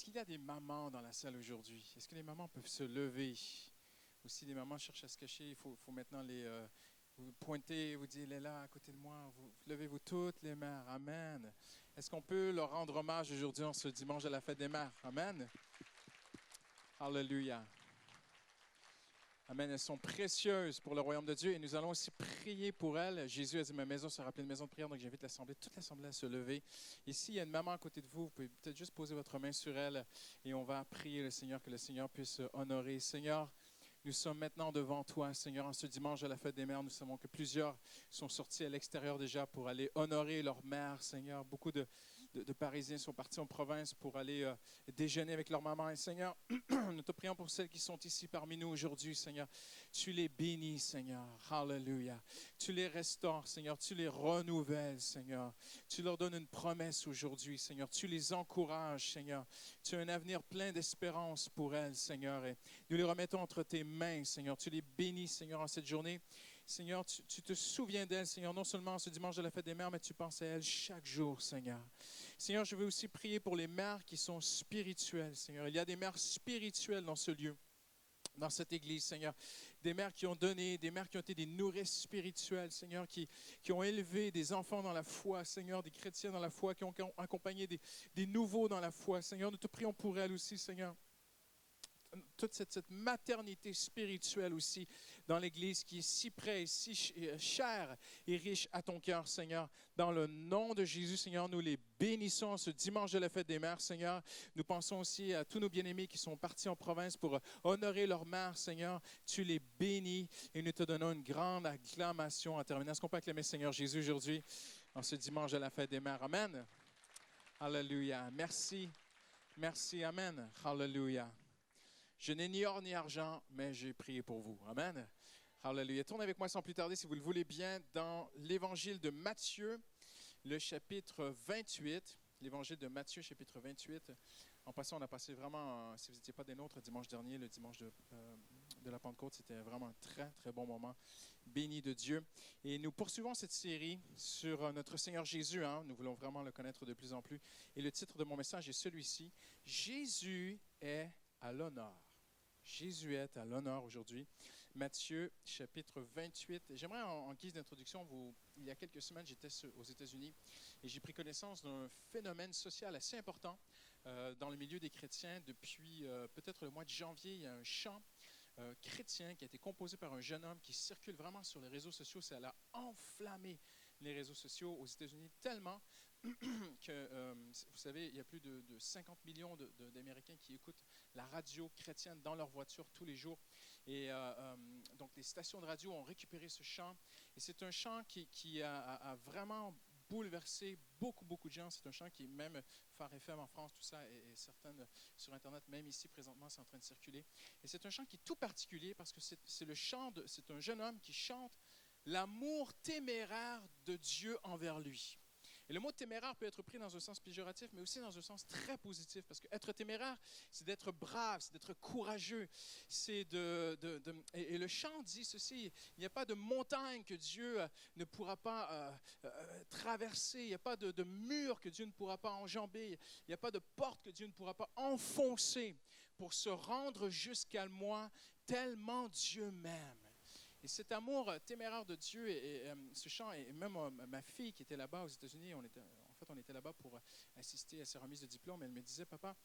Est-ce qu'il y a des mamans dans la salle aujourd'hui? Est-ce que les mamans peuvent se lever? Ou si les mamans cherchent à se cacher, il faut maintenant vous pointer, vous dire, elle est là à côté de moi. Levez-vous toutes les mères. Amen. Est-ce qu'on peut leur rendre hommage aujourd'hui en ce dimanche de la fête des mères? Amen. Alléluia. Amen. Elles sont précieuses pour le royaume de Dieu et nous allons aussi prier pour elles. Jésus a dit, ma maison sera appelée une maison de prière, donc j'invite toute l'assemblée à se lever. Et s'il y a une maman à côté de vous, vous pouvez peut-être juste poser votre main sur elle et on va prier le Seigneur, que le Seigneur puisse honorer. Seigneur, nous sommes maintenant devant toi, Seigneur, en ce dimanche à la fête des mères. Nous savons que plusieurs sont sortis à l'extérieur déjà pour aller honorer leur mère, Seigneur. Beaucoup de Parisiens sont partis en province pour aller déjeuner avec leur maman. Et Seigneur, nous te prions pour celles qui sont ici parmi nous aujourd'hui, Seigneur. Tu les bénis, Seigneur. Alléluia. Tu les restaures, Seigneur. Tu les renouvelles, Seigneur. Tu leur donnes une promesse aujourd'hui, Seigneur. Tu les encourages, Seigneur. Tu as un avenir plein d'espérance pour elles, Seigneur. Et nous les remettons entre tes mains, Seigneur. Tu les bénis, Seigneur, en cette journée. Seigneur, tu te souviens d'elles, Seigneur, non seulement ce dimanche de la fête des mères, mais tu penses à elles chaque jour, Seigneur. Seigneur, je veux aussi prier pour les mères qui sont spirituelles, Seigneur. Il y a des mères spirituelles dans ce lieu, dans cette église, Seigneur. Des mères qui ont donné, des mères qui ont été des nourrices spirituelles, Seigneur, qui ont élevé des enfants dans la foi, Seigneur, des chrétiens dans la foi, qui ont accompagné des nouveaux dans la foi. Seigneur, nous te prions pour elles aussi, Seigneur. Toute cette maternité spirituelle aussi dans l'Église qui est si près, si chère et riche à ton cœur, Seigneur. Dans le nom de Jésus, Seigneur, nous les bénissons ce dimanche de la fête des mères, Seigneur. Nous pensons aussi à tous nos bien-aimés qui sont partis en province pour honorer leur mère, Seigneur. Tu les bénis et nous te donnons une grande acclamation en terminant. Est-ce qu'on peut acclamer Seigneur Jésus aujourd'hui en ce dimanche de la fête des mères? Amen. Alléluia. Merci. Merci. Amen. Alléluia. Je n'ai ni or ni argent, mais j'ai prié pour vous. Amen. Alléluia. Tournez avec moi sans plus tarder, si vous le voulez bien, dans l'Évangile de Matthieu, le chapitre 28. L'Évangile de Matthieu, chapitre 28. En passant, on a passé vraiment, si vous n'étiez pas des nôtres, dimanche dernier, le dimanche de la Pentecôte, c'était vraiment un très, très bon moment. Béni de Dieu. Et nous poursuivons cette série sur notre Seigneur Jésus. Hein. Nous voulons vraiment le connaître de plus en plus. Et le titre de mon message est celui-ci. Jésus est à l'honneur. Jésus est à l'honneur aujourd'hui. Matthieu, chapitre 28. J'aimerais, en guise d'introduction, il y a quelques semaines, j'étais aux États-Unis et j'ai pris connaissance d'un phénomène social assez important dans le milieu des chrétiens. Depuis peut-être le mois de janvier, il y a un chant chrétien qui a été composé par un jeune homme qui circule vraiment sur les réseaux sociaux. Ça a enflammé les réseaux sociaux aux États-Unis tellement que, vous savez, il y a plus de 50 millions d'Américains qui écoutent la radio chrétienne dans leur voiture tous les jours. Et donc, les stations de radio ont récupéré ce chant. Et c'est un chant qui a vraiment bouleversé beaucoup de gens. C'est un chant qui, même Phare FM en France, tout ça, et certaines sur Internet, même ici présentement, c'est en train de circuler. Et c'est un chant qui est tout particulier parce que c'est un jeune homme qui chante l'amour téméraire de Dieu envers lui. Et le mot téméraire peut être pris dans un sens péjoratif, mais aussi dans un sens très positif, parce qu'être téméraire, c'est d'être brave, c'est d'être courageux. Et le chant dit ceci, il n'y a pas de montagne que Dieu ne pourra pas traverser, il n'y a pas de mur que Dieu ne pourra pas enjamber, il n'y a pas de porte que Dieu ne pourra pas enfoncer pour se rendre jusqu'à moi, tellement Dieu m'aime. Et cet amour téméraire de Dieu, et ce chant, et même ma fille qui était là-bas aux États-Unis, on était là-bas pour assister à sa remise de diplôme, elle me disait, papa,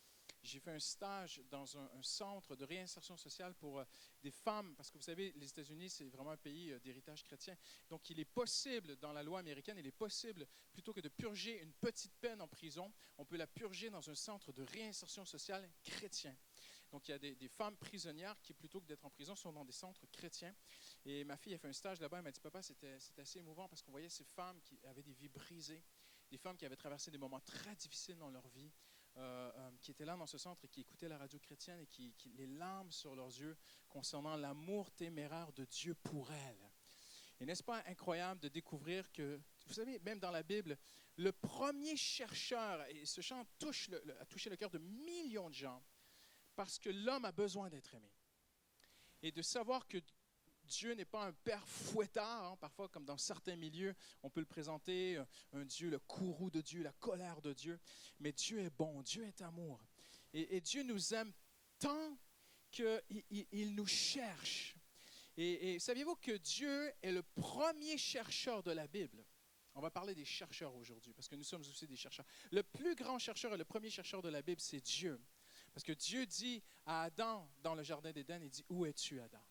j'ai fait un stage dans un centre de réinsertion sociale pour des femmes, parce que vous savez, les États-Unis, c'est vraiment un pays d'héritage chrétien. Donc, il est possible, dans la loi américaine, il est possible, plutôt que de purger une petite peine en prison, on peut la purger dans un centre de réinsertion sociale chrétien. Donc, il y a des femmes prisonnières qui, plutôt que d'être en prison, sont dans des centres chrétiens. Et ma fille a fait un stage là-bas. Elle m'a dit, papa, c'était assez émouvant parce qu'on voyait ces femmes qui avaient des vies brisées, des femmes qui avaient traversé des moments très difficiles dans leur vie, qui étaient là dans ce centre et qui écoutaient la radio chrétienne et qui les larmes sur leurs yeux concernant l'amour téméraire de Dieu pour elles. Et n'est-ce pas incroyable de découvrir que, vous savez, même dans la Bible, le premier chercheur, et ce chant a touché le cœur de millions de gens, parce que l'homme a besoin d'être aimé. Et de savoir que Dieu n'est pas un père fouettard, hein, parfois comme dans certains milieux, on peut le présenter, un Dieu, le courroux de Dieu, la colère de Dieu, mais Dieu est bon, Dieu est amour. Et Dieu nous aime tant qu'il nous cherche. Et saviez-vous que Dieu est le premier chercheur de la Bible? On va parler des chercheurs aujourd'hui, parce que nous sommes aussi des chercheurs. Le plus grand chercheur et le premier chercheur de la Bible, c'est Dieu. Parce que Dieu dit à Adam, dans le jardin d'Éden, il dit, « Où es-tu, Adam? »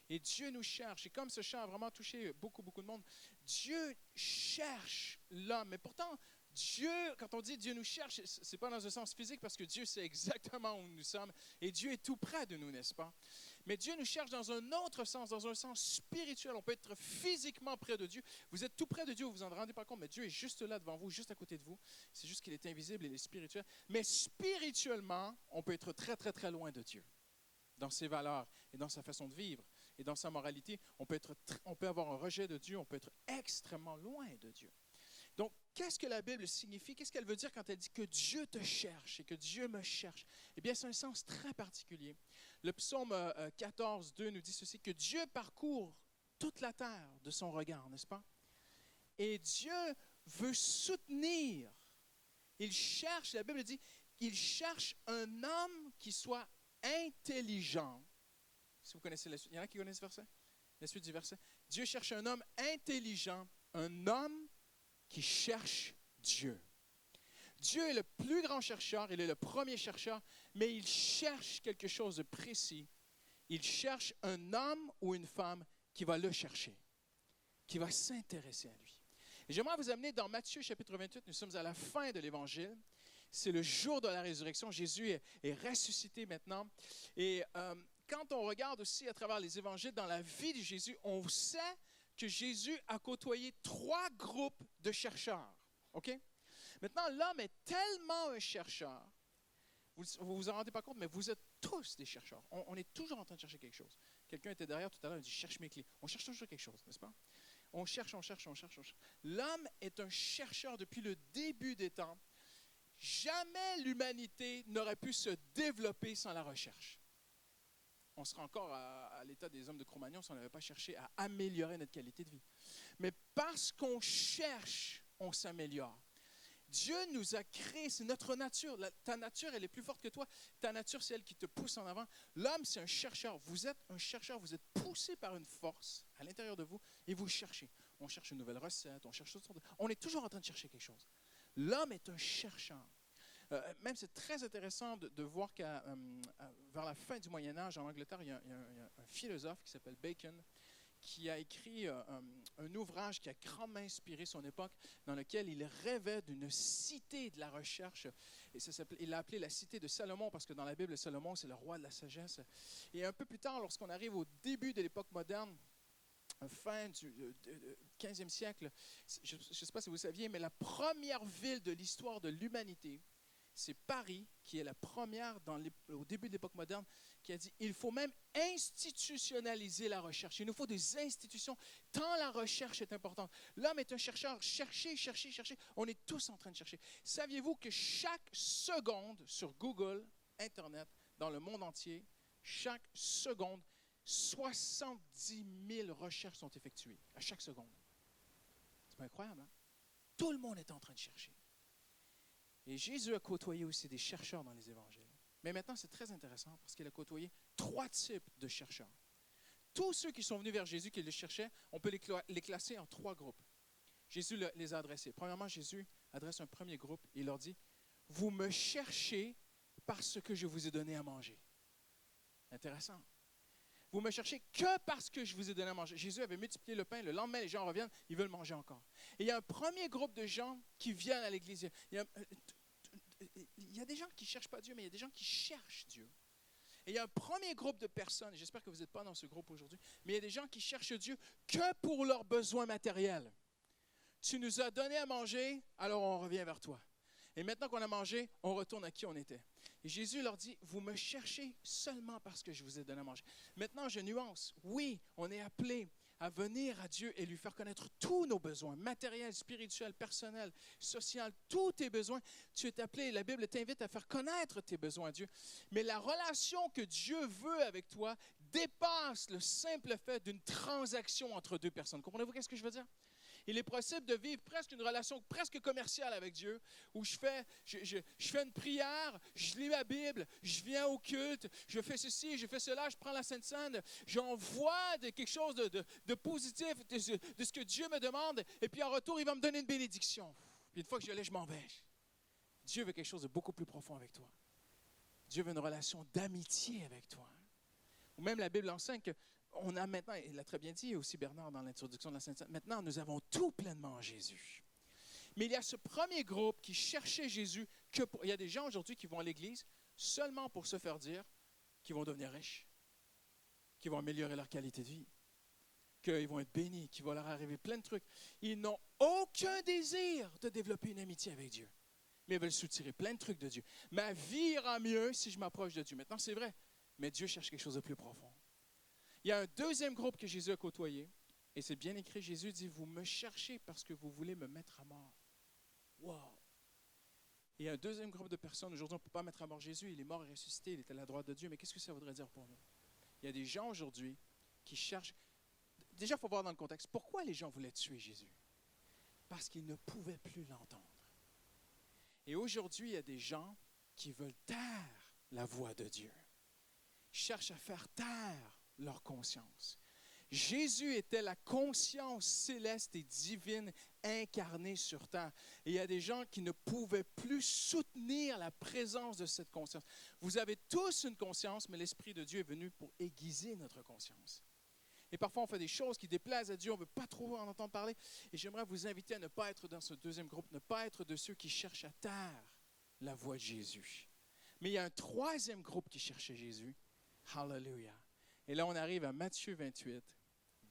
Et Dieu nous cherche. Et comme ce chant a vraiment touché beaucoup, beaucoup de monde, Dieu cherche l'homme. Mais pourtant, Dieu, quand on dit Dieu nous cherche, ce n'est pas dans un sens physique, parce que Dieu sait exactement où nous sommes. Et Dieu est tout près de nous, n'est-ce pas? Mais Dieu nous cherche dans un autre sens, dans un sens spirituel. On peut être physiquement près de Dieu. Vous êtes tout près de Dieu, vous ne vous en rendez pas compte, mais Dieu est juste là devant vous, juste à côté de vous. C'est juste qu'il est invisible, il est spirituel. Mais spirituellement, on peut être très, très, très loin de Dieu. Dans ses valeurs et dans sa façon de vivre et dans sa moralité, on peut avoir un rejet de Dieu, on peut être extrêmement loin de Dieu. Donc, qu'est-ce que la Bible signifie? Qu'est-ce qu'elle veut dire quand elle dit que Dieu te cherche et que Dieu me cherche? Eh bien, c'est un sens très particulier. Le psaume 14, 2 nous dit ceci, que Dieu parcourt toute la terre de son regard, n'est-ce pas? Et Dieu veut soutenir. Il cherche, la Bible dit, il cherche un homme qui soit intelligent. Si vous connaissez la suite, il y en a qui connaissent ce verset? La suite du verset. Dieu cherche un homme intelligent, un homme qui cherche Dieu. Dieu est le plus grand chercheur, il est le premier chercheur, mais il cherche quelque chose de précis. Il cherche un homme ou une femme qui va le chercher, qui va s'intéresser à lui. Et j'aimerais vous amener dans Matthieu chapitre 28, nous sommes à la fin de l'Évangile. C'est le jour de la résurrection, Jésus est ressuscité maintenant. Et quand on regarde aussi à travers les évangiles dans la vie de Jésus, on sait que Jésus a côtoyé 3 groupes de chercheurs. OK? Maintenant, l'homme est tellement un chercheur, vous ne vous en rendez pas compte, mais vous êtes tous des chercheurs. On est toujours en train de chercher quelque chose. Quelqu'un était derrière tout à l'heure, il dit « cherche mes clés ». On cherche toujours quelque chose, n'est-ce pas? On cherche, on cherche, on cherche, on cherche. L'homme est un chercheur depuis le début des temps. Jamais l'humanité n'aurait pu se développer sans la recherche. On serait encore à l'état des hommes de Cro-Magnon si on n'avait pas cherché à améliorer notre qualité de vie. Mais parce qu'on cherche, on s'améliore. Dieu nous a créés, c'est notre nature. Ta nature, elle est plus forte que toi. Ta nature, c'est elle qui te pousse en avant. L'homme, c'est un chercheur. Vous êtes un chercheur, vous êtes poussé par une force à l'intérieur de vous et vous cherchez. On cherche une nouvelle recette, on cherche toutes sortes de... On est toujours en train de chercher quelque chose. L'homme est un chercheur. Même c'est très intéressant de voir qu'à vers la fin du Moyen Âge, en Angleterre, il y a un philosophe qui s'appelle Bacon, qui a écrit un ouvrage qui a grandement inspiré son époque, dans lequel il rêvait d'une cité de la recherche. Et il l'a appelé la cité de Salomon, parce que dans la Bible, Salomon, c'est le roi de la sagesse. Et un peu plus tard, lorsqu'on arrive au début de l'époque moderne, fin du 15e siècle, je ne sais pas si vous saviez, mais la première ville de l'histoire de l'humanité, c'est Paris, qui est la première au début de l'époque moderne, qui a dit il faut même institutionnaliser la recherche. Il nous faut des institutions, tant la recherche est importante. L'homme est un chercheur. Cherchez, cherchez, cherchez. On est tous en train de chercher. Saviez-vous que chaque seconde sur Google, Internet, dans le monde entier, chaque seconde, 70 000 recherches sont effectuées à chaque seconde. C'est pas incroyable, hein? Tout le monde est en train de chercher. Et Jésus a côtoyé aussi des chercheurs dans les évangiles. Mais maintenant, c'est très intéressant parce qu'il a côtoyé 3 types de chercheurs. Tous ceux qui sont venus vers Jésus, qui les cherchaient, on peut les classer en 3 groupes. Jésus les a adressés. Premièrement, Jésus adresse un premier groupe et il leur dit « Vous me cherchez parce que je vous ai donné à manger. » Intéressant. Vous me cherchez que parce que je vous ai donné à manger. Jésus avait multiplié le pain. Le lendemain, les gens reviennent, ils veulent manger encore. Et il y a un premier groupe de gens qui viennent à l'Église. Il y a des gens qui ne cherchent pas Dieu, mais il y a des gens qui cherchent Dieu. Et il y a un premier groupe de personnes, et j'espère que vous n'êtes pas dans ce groupe aujourd'hui, mais il y a des gens qui cherchent Dieu que pour leurs besoins matériels. Tu nous as donné à manger, alors on revient vers toi. Et maintenant qu'on a mangé, on retourne à qui on était. Et Jésus leur dit, vous me cherchez seulement parce que je vous ai donné à manger. Maintenant, je nuance. Oui, on est appelé à venir à Dieu et lui faire connaître tous nos besoins, matériels, spirituels, personnels, sociaux, tous tes besoins. Tu es appelé, la Bible t'invite à faire connaître tes besoins à Dieu. Mais la relation que Dieu veut avec toi dépasse le simple fait d'une transaction entre 2 personnes. Comprenez-vous qu'est-ce que je veux dire? Il est possible de vivre presque une relation presque commerciale avec Dieu, où je fais une prière, je lis la Bible, je viens au culte, je fais ceci, je fais cela, je prends la Sainte Seine, j'envoie quelque chose de positif, de ce que Dieu me demande, et puis en retour, il va me donner une bénédiction. Puis une fois que je l'ai, je m'en vais. Dieu veut quelque chose de beaucoup plus profond avec toi. Dieu veut une relation d'amitié avec toi. Ou même la Bible enseigne qu'on a maintenant, il l'a très bien dit aussi Bernard dans l'introduction de la Sainte Seine, maintenant nous avons tout pleinement en Jésus. Mais il y a ce premier groupe qui cherchait Jésus. Il y a des gens aujourd'hui qui vont à l'église seulement pour se faire dire qu'ils vont devenir riches, qu'ils vont améliorer leur qualité de vie, qu'ils vont être bénis, qu'il va leur arriver plein de trucs. Ils n'ont aucun désir de développer une amitié avec Dieu. Mais ils veulent soutirer plein de trucs de Dieu. Ma vie ira mieux si je m'approche de Dieu. Maintenant, c'est vrai, mais Dieu cherche quelque chose de plus profond. Il y a un deuxième groupe que Jésus a côtoyé, et c'est bien écrit, Jésus dit, vous me cherchez parce que vous voulez me mettre à mort. Wow! Il y a un deuxième groupe de personnes, aujourd'hui, on ne peut pas mettre à mort Jésus, il est mort et ressuscité, il est à la droite de Dieu, mais qu'est-ce que ça voudrait dire pour nous? Il y a des gens aujourd'hui qui cherchent, déjà, il faut voir dans le contexte, pourquoi les gens voulaient tuer Jésus? Parce qu'ils ne pouvaient plus l'entendre. Et aujourd'hui, il y a des gens qui veulent taire la voix de Dieu, cherchent à faire taire leur conscience. Jésus était la conscience céleste et divine incarnée sur terre. Et il y a des gens qui ne pouvaient plus soutenir la présence de cette conscience. Vous avez tous une conscience, mais l'Esprit de Dieu est venu pour aiguiser notre conscience. Et parfois, on fait des choses qui déplaisent à Dieu, on ne veut pas trop en entendre parler. Et j'aimerais vous inviter à ne pas être dans ce deuxième groupe, ne pas être de ceux qui cherchent à taire la voix de Jésus. Mais il y a un troisième groupe qui cherchait Jésus. Hallelujah. Et là, on arrive à Matthieu 28.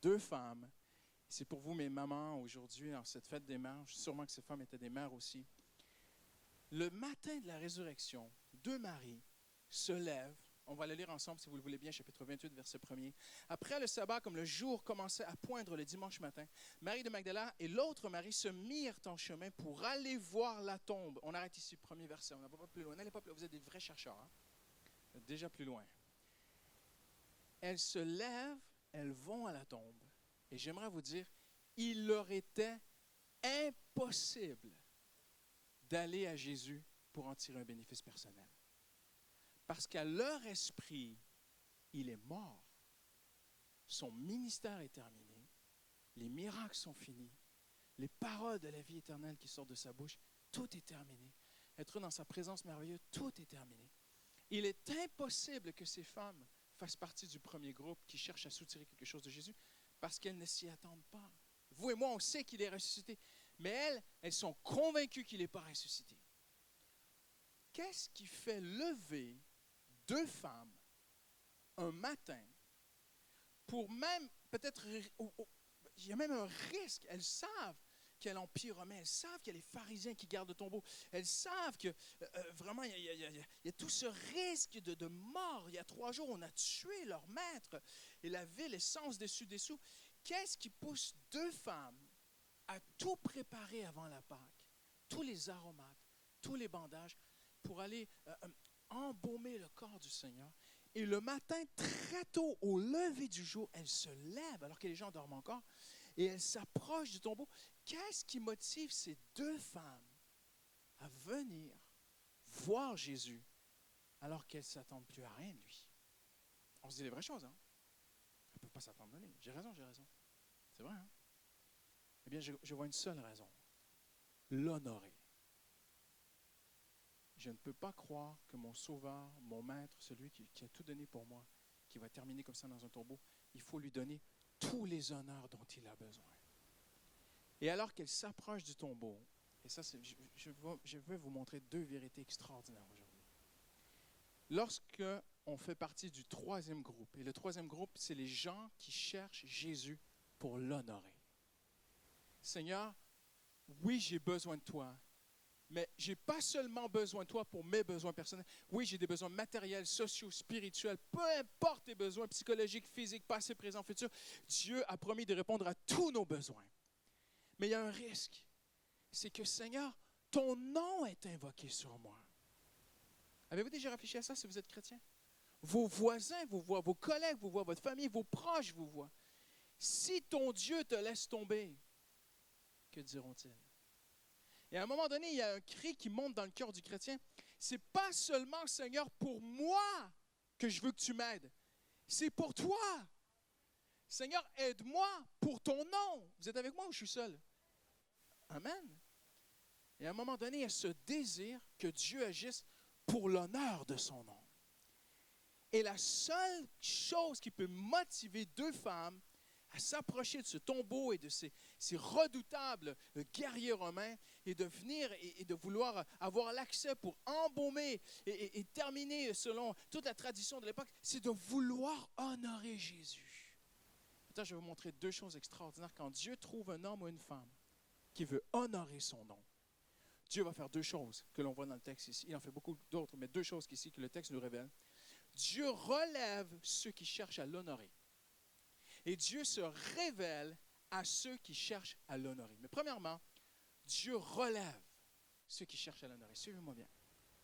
2 femmes. C'est pour vous, mes mamans, aujourd'hui, en cette fête des mères. Sûrement que ces femmes étaient des mères aussi. Le matin de la résurrection, 2 maris se lèvent. On va le lire ensemble, si vous le voulez bien, chapitre 28, verset 1er. Après le sabbat, comme le jour commençait à poindre le dimanche matin, Marie de Magdala et l'autre Marie se mirent en chemin pour aller voir la tombe. On arrête ici, premier verset. On n'a pas plus loin. N'allez pas plus loin. Vous êtes des vrais chercheurs. Hein? Vous êtes déjà plus loin. Elles se lèvent, elles vont à la tombe. Et j'aimerais vous dire, il leur était impossible d'aller à Jésus pour en tirer un bénéfice personnel. Parce qu'à leur esprit, il est mort. Son ministère est terminé. Les miracles sont finis. Les paroles de la vie éternelle qui sortent de sa bouche, tout est terminé. Être dans sa présence merveilleuse, tout est terminé. Il est impossible que ces femmes fassent partie du premier groupe qui cherche à soutirer quelque chose de Jésus parce qu'elles ne s'y attendent pas. Vous et moi, on sait qu'il est ressuscité, mais elles sont convaincues qu'il n'est pas ressuscité. Qu'est-ce qui fait lever 2 femmes un matin pour même, peut-être, il y a même un risque, elles savent qu'il y a l'Empire romain, elles savent qu'il y a les pharisiens qui gardent le tombeau, elles savent que vraiment il y a tout ce risque de mort. Il y a 3 jours, on a tué leur maître et la ville est sans dessus-dessous. Qu'est-ce qui pousse 2 femmes à tout préparer avant la Pâque, tous les aromates, tous les bandages, pour aller embaumer le corps du Seigneur? Et le matin, très tôt, au lever du jour, elles se lèvent alors que les gens dorment encore et elles s'approchent du tombeau. Qu'est-ce qui motive ces 2 femmes à venir voir Jésus alors qu'elles ne s'attendent plus à rien de lui? On se dit les vraies choses, hein? Elles ne peuvent pas s'attendre à lui. J'ai raison. C'est vrai, hein? Eh bien, je vois une seule raison. L'honorer. Je ne peux pas croire que mon sauveur, mon maître, celui qui a tout donné pour moi, qui va terminer comme ça dans un tombeau, il faut lui donner tous les honneurs dont il a besoin. Et alors qu'elle s'approche du tombeau, et ça, je vais vous montrer 2 vérités extraordinaires aujourd'hui. Lorsque on fait partie du 3e groupe, et le 3e groupe, c'est les gens qui cherchent Jésus pour l'honorer. Seigneur, oui, j'ai besoin de toi, mais je n'ai pas seulement besoin de toi pour mes besoins personnels. Oui, j'ai des besoins matériels, sociaux, spirituels, peu importe tes besoins psychologiques, physiques, passés, présents, futurs. Dieu a promis de répondre à tous nos besoins. Mais il y a un risque. C'est que, Seigneur, ton nom est invoqué sur moi. Avez-vous déjà réfléchi à ça si vous êtes chrétien? Vos voisins vous voient, vos collègues vous voient, votre famille, vos proches vous voient. Si ton Dieu te laisse tomber, que diront-ils? Et à un moment donné, il y a un cri qui monte dans le cœur du chrétien. C'est pas seulement, Seigneur, pour moi que je veux que tu m'aides. C'est pour toi. Seigneur, aide-moi pour ton nom. Vous êtes avec moi ou je suis seul? Amen. Et à un moment donné, il y a ce désir que Dieu agisse pour l'honneur de son nom. Et la seule chose qui peut motiver deux femmes à s'approcher de ce tombeau et de ces redoutables guerriers romains et de venir et de vouloir avoir l'accès pour embaumer et terminer selon toute la tradition de l'époque, c'est de vouloir honorer Jésus. Maintenant, je vais vous montrer deux choses extraordinaires. Quand Dieu trouve un homme ou une femme qui veut honorer son nom, Dieu va faire deux choses que l'on voit dans le texte ici. Il en fait beaucoup d'autres, mais deux choses ici que le texte nous révèle. Dieu relève ceux qui cherchent à l'honorer. Et Dieu se révèle à ceux qui cherchent à l'honorer. Mais premièrement, Dieu relève ceux qui cherchent à l'honorer. Suivez-moi bien.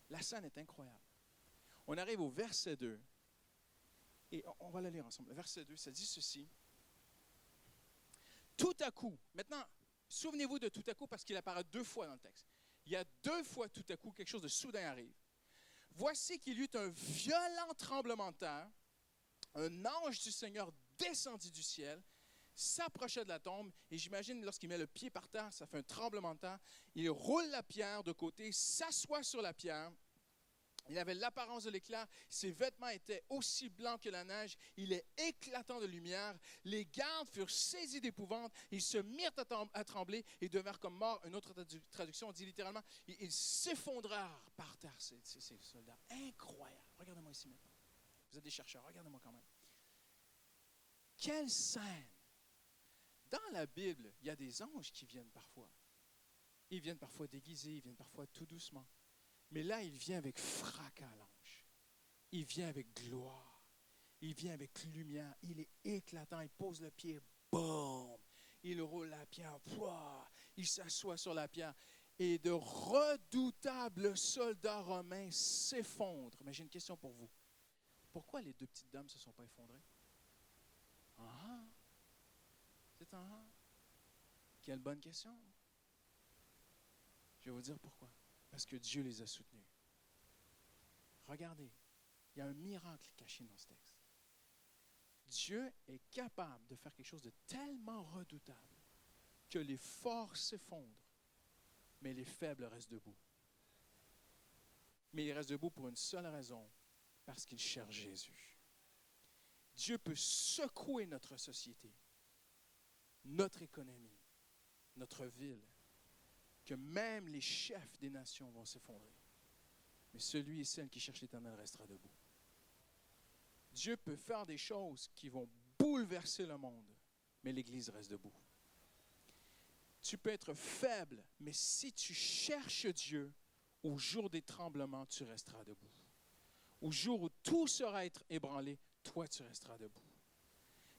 La scène est incroyable. On arrive au verset 2. Et on va le lire ensemble. Le verset 2, ça dit ceci. Tout à coup, maintenant, souvenez-vous de tout à coup parce qu'il apparaît deux fois dans le texte. Il y a deux fois tout à coup quelque chose de soudain arrive. Voici qu'il y eut un violent tremblement de terre. Un ange du Seigneur descendit du ciel, s'approcha de la tombe, et j'imagine lorsqu'il met le pied par terre, ça fait un tremblement de terre. Il roule la pierre de côté, s'assoit sur la pierre. Il avait l'apparence de l'éclair, ses vêtements étaient aussi blancs que la neige, il est éclatant de lumière. Les gardes furent saisis d'épouvante, ils se mirent à trembler et devinrent comme morts. Une autre traduction dit littéralement, ils s'effondrèrent par terre, ces soldats. Incroyable. Regardez-moi ici maintenant. Vous êtes des chercheurs, regardez-moi quand même. Quelle scène! Dans la Bible, il y a des anges qui viennent parfois. Ils viennent parfois déguisés, ils viennent parfois tout doucement. Mais là, il vient avec fracas, l'ange. Il vient avec gloire. Il vient avec lumière. Il est éclatant. Il pose le pied. Boum! Il roule la pierre. Pouah! Il s'assoit sur la pierre. Et de redoutables soldats romains s'effondrent. Mais j'ai une question pour vous. Pourquoi les deux petites dames ne se sont pas effondrées? Ah! C'est un ah! Quelle bonne question. Je vais vous dire pourquoi. Parce que Dieu les a soutenus. Regardez, il y a un miracle caché dans ce texte. Dieu est capable de faire quelque chose de tellement redoutable que les forts s'effondrent, mais les faibles restent debout. Mais ils restent debout pour une seule raison, parce qu'ils cherchent Jésus. Dieu peut secouer notre société, notre économie, notre ville, que même les chefs des nations vont s'effondrer. Mais celui et celle qui cherche l'Éternel restera debout. Dieu peut faire des choses qui vont bouleverser le monde, mais l'Église reste debout. Tu peux être faible, mais si tu cherches Dieu, au jour des tremblements, tu resteras debout. Au jour où tout sera ébranlé, toi, tu resteras debout.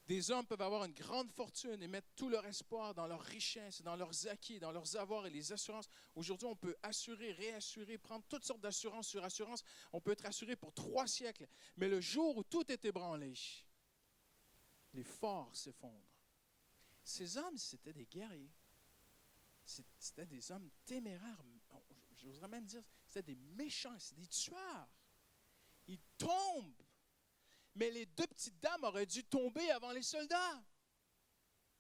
Des hommes peuvent avoir une grande fortune et mettre tout leur espoir dans leurs richesses, dans leurs acquis, dans leurs avoirs et les assurances. Aujourd'hui, on peut assurer, réassurer, prendre toutes sortes d'assurances sur assurance. On peut être assuré pour 3 siècles. Mais le jour où tout est ébranlé, les forts s'effondrent. Ces hommes, c'était des guerriers. C'était des hommes téméraires. J'oserais même dire, c'était des méchants, c'était des tueurs. Ils tombent. Mais les deux petites dames auraient dû tomber avant les soldats.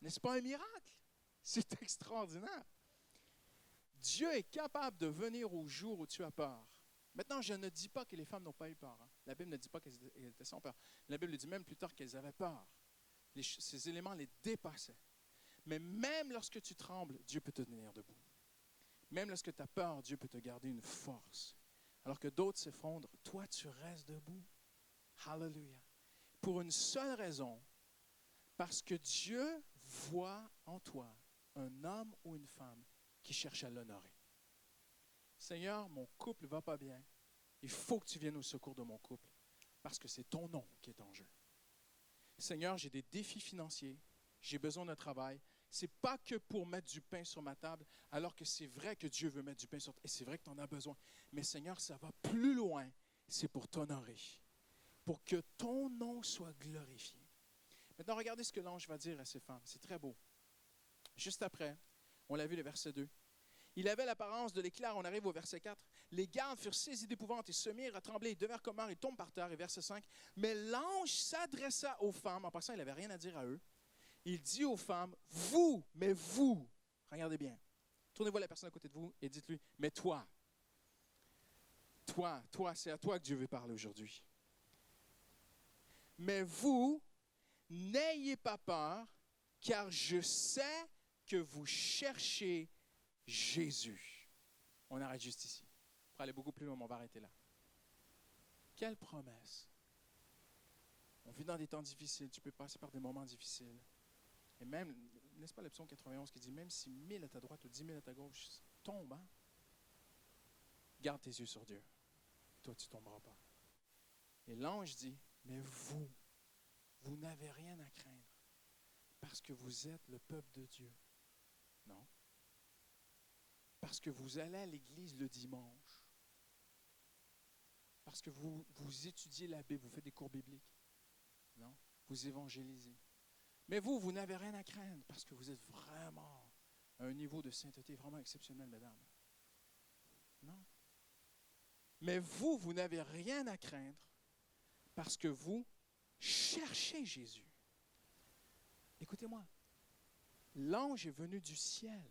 N'est-ce pas un miracle? C'est extraordinaire. Dieu est capable de venir au jour où tu as peur. Maintenant, je ne dis pas que les femmes n'ont pas eu peur. Hein. La Bible ne dit pas qu'elles étaient sans peur. La Bible dit même plus tard qu'elles avaient peur. Ces éléments les dépassaient. Mais même lorsque tu trembles, Dieu peut te tenir debout. Même lorsque tu as peur, Dieu peut te garder une force. Alors que d'autres s'effondrent, toi, tu restes debout. Hallelujah. Pour une seule raison, parce que Dieu voit en toi un homme ou une femme qui cherche à l'honorer. Seigneur, mon couple ne va pas bien. Il faut que tu viennes au secours de mon couple, parce que c'est ton nom qui est en jeu. Seigneur, j'ai des défis financiers, j'ai besoin d'un travail. Ce n'est pas que pour mettre du pain sur ma table, alors que c'est vrai que Dieu veut mettre du pain sur ta table, et c'est vrai que tu en as besoin. Mais Seigneur, ça va plus loin, c'est pour t'honorer, pour que ton nom soit glorifié. Maintenant, regardez ce que l'ange va dire à ces femmes. C'est très beau. Juste après, On l'a vu, le verset 2. Il avait l'apparence de l'éclair. On arrive au verset 4. Les gardes furent saisis d'épouvante et se mirent à trembler. Ils devinrent comme mort et tombent par terre. Et verset 5. Mais l'ange s'adressa aux femmes. En passant, il n'avait rien à dire à eux. Il dit aux femmes, vous, mais vous, regardez bien. Tournez-vous à la personne à côté de vous et dites-lui, mais toi, c'est à toi que Dieu veut parler aujourd'hui. Mais vous, n'ayez pas peur, car je sais que vous cherchez Jésus. On arrête juste ici. Pour aller beaucoup plus loin, mais on va arrêter là. Quelle promesse! On vit dans des temps difficiles, tu peux passer par des moments difficiles. Et même, n'est-ce pas le psaume 91 qui dit, même si 1000 à ta droite ou 10 000 à ta gauche tombent, hein? Garde tes yeux sur Dieu. Toi, tu ne tomberas pas. Et l'ange dit, mais vous n'avez rien à craindre parce que vous êtes le peuple de Dieu. Non. Parce que vous allez à l'église le dimanche. Parce que vous étudiez la Bible, vous faites des cours bibliques. Non. Vous évangélisez. Mais vous n'avez rien à craindre parce que vous êtes vraiment à un niveau de sainteté vraiment exceptionnel, mesdames. Non. Mais vous n'avez rien à craindre parce que vous cherchez Jésus. Écoutez-moi, l'ange est venu du ciel.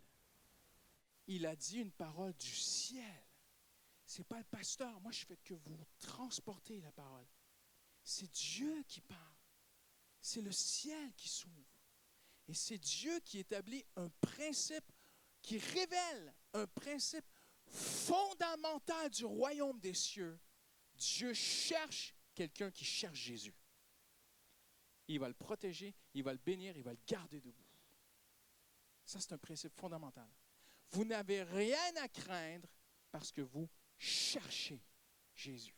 Il a dit une parole du ciel. Ce n'est pas le pasteur. Moi, je fais que vous transporter la parole. C'est Dieu qui parle. C'est le ciel qui s'ouvre. Et c'est Dieu qui établit un principe, qui révèle un principe fondamental du royaume des cieux. Dieu cherche quelqu'un qui cherche Jésus. Il va le protéger, il va le bénir, il va le garder debout. Ça, c'est un principe fondamental. Vous n'avez rien à craindre parce que vous cherchez Jésus.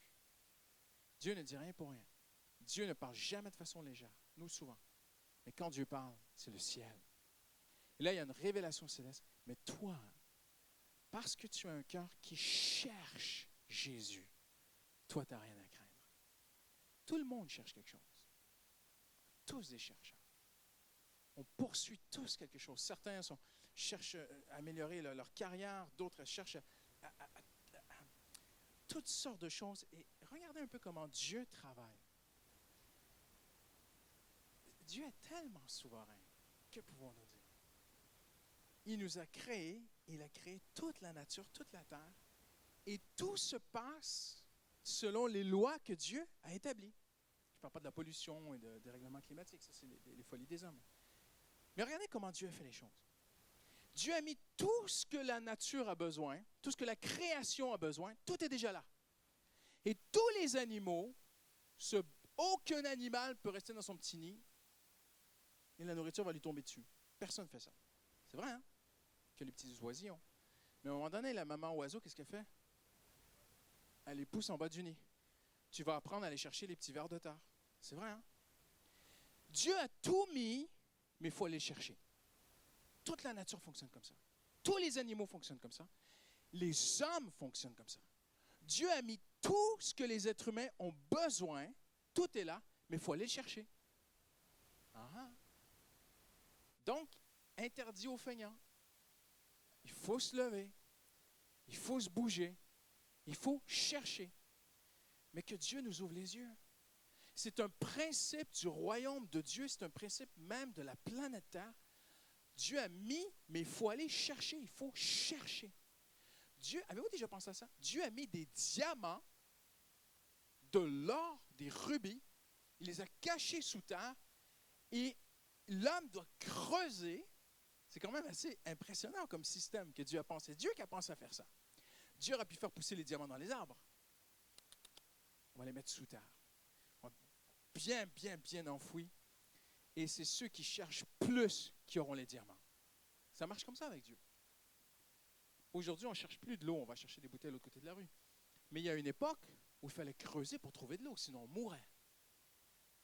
Dieu ne dit rien pour rien. Dieu ne parle jamais de façon légère, nous souvent. Mais quand Dieu parle, c'est le ciel. Et là, il y a une révélation céleste. Mais toi, parce que tu as un cœur qui cherche Jésus, toi, tu n'as rien à craindre. Tout le monde cherche quelque chose. Tous des chercheurs. On poursuit tous quelque chose. Certains cherchent à améliorer leur carrière, d'autres cherchent à toutes sortes de choses. Et regardez un peu comment Dieu travaille. Dieu est tellement souverain. Que pouvons-nous dire? Il nous a créés, il a créé toute la nature, toute la terre, et tout se passe selon les lois que Dieu a établies. Je ne parle pas de la pollution et des règlements climatiques, ça c'est les folies des hommes. Mais regardez comment Dieu a fait les choses. Dieu a mis tout ce que la nature a besoin, tout ce que la création a besoin, tout est déjà là. Et tous les animaux, aucun animal peut rester dans son petit nid et la nourriture va lui tomber dessus. Personne ne fait ça. C'est vrai, hein? Que les petits oisillons. Mais à un moment donné, la maman oiseau, qu'est-ce qu'elle fait? Elle les pousse en bas du nid. Tu vas apprendre à aller chercher les petits vers de terre. C'est vrai, hein? Dieu a tout mis, mais il faut aller chercher. Toute la nature fonctionne comme ça. Tous les animaux fonctionnent comme ça. Les hommes fonctionnent comme ça. Dieu a mis tout ce que les êtres humains ont besoin. Tout est là, mais il faut aller le chercher. Ah. Donc, interdit aux feignants. Il faut se lever. Il faut se bouger. Il faut chercher. Mais que Dieu nous ouvre les yeux. C'est un principe du royaume de Dieu. C'est un principe même de la planète Terre. Dieu a mis, mais il faut aller chercher. Il faut chercher. Dieu, avez-vous déjà pensé à ça? Dieu a mis des diamants, de l'or, des rubis. Il les a cachés sous terre. Et l'homme doit creuser. C'est quand même assez impressionnant comme système que Dieu a pensé. Dieu qui a pensé à faire ça. Dieu aurait pu faire pousser les diamants dans les arbres. On va les mettre sous terre. On va bien enfouis. Et c'est ceux qui cherchent plus qui auront les diamants. Ça marche comme ça avec Dieu. Aujourd'hui, on ne cherche plus de l'eau. On va chercher des bouteilles de l'autre côté de la rue. Mais il y a une époque où il fallait creuser pour trouver de l'eau, sinon on mourait.